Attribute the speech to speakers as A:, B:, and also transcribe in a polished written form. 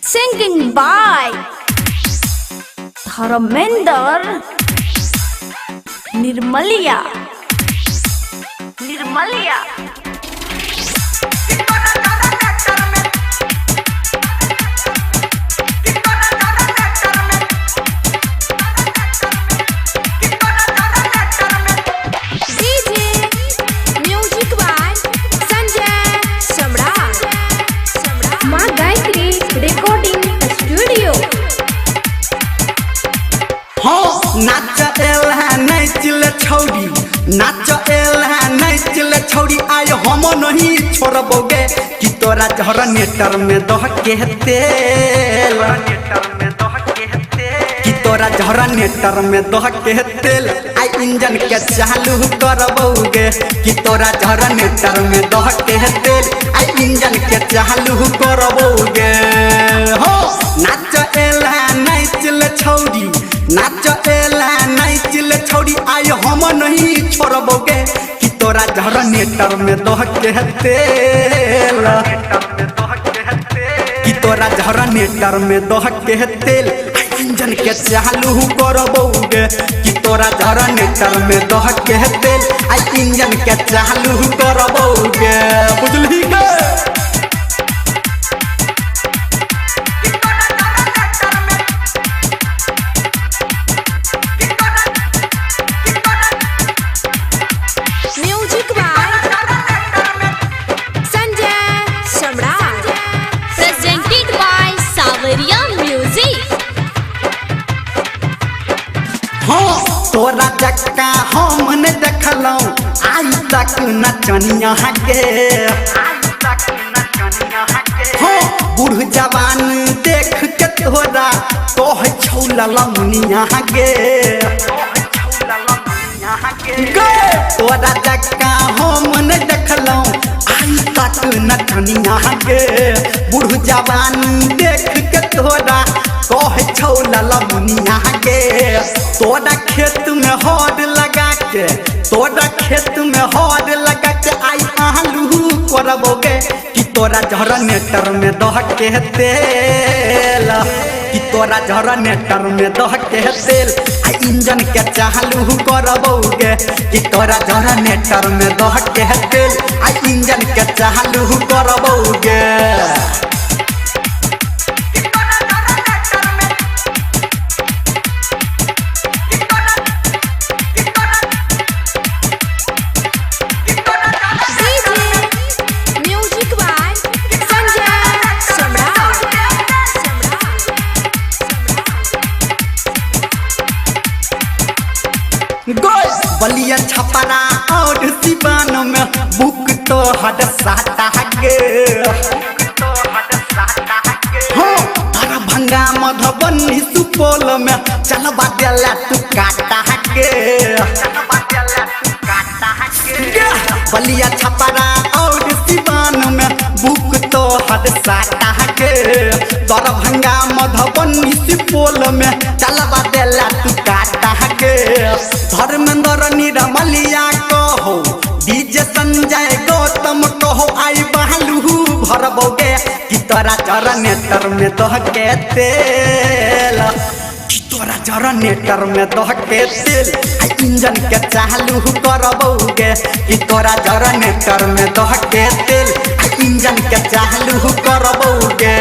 A: Singing by Dharmender Nirmalia.
B: नाच एला नाचिल छौरी नाच एला नाचिल छौरी आय हम नहीं छोड़बोगे कि तोरा जहर नेटर में दह के तेल कि तोरा जहर नेटर में दह के तेल आई इंजन के चालू करबोगे कि तोरा जहर नेटर में दह के तेल आई इंजन के चालू करबोगे हो नाच एला नाचिल छौरी नाच एला नाचिल छौरी आय हम नहीं छोड़बोगे कि तोरा जहर नेटर में दह के तेल कि तोरा जहर नेटर में दह के तेल इंजन के चालू करबोगे कि तोरा जहर नेटर में दह के तेल आई इंजन के चालू करबोगे बुझली के तोरा जक्का हम न देखलौ आज तक नचनिया के हो बूढ़ जवान देख के तोरा कह छौला लमुनिया के तोरा जक्का हम न देखलौ आज तक नचनिया के बूढ़ जवान देख के तोरा कह छौला लमुनिया के तोरा खेत में हर लगा के तोरा खेत में हर लगा के आई आलू करबोगे कि तोरा जहर नेटर में दह के तेल कि तोरा जहर नेटर में दह के तेल आई इंजन के चालू करबोगे कि तोरा जहर नेटर में दह के तेल आई इंजन के चालू करबोगे बलिया छपरा और सिवान में बुक तो हद साता गे हो दरभंगा मधुबनी सुपौल में चलबा देला तू काटा गे बलिया छपरा और सिवान में बुक तो हद साता गे दरभंगा मधुबनी सुपौल में चलबा देला तू काटा गे धर्मेंद्र निरमलिया कहो डीजे संजय गौतम कहो आई बहलू भरबोगे कि तोरा जहर नेटर में दह के तेल कि तोरा जहर नेटर में दह के तेल आई इंजन के चालू करबोगे कि तोरा जहर नेटर में दह के तेल आई इंजन के चालू करबोगे।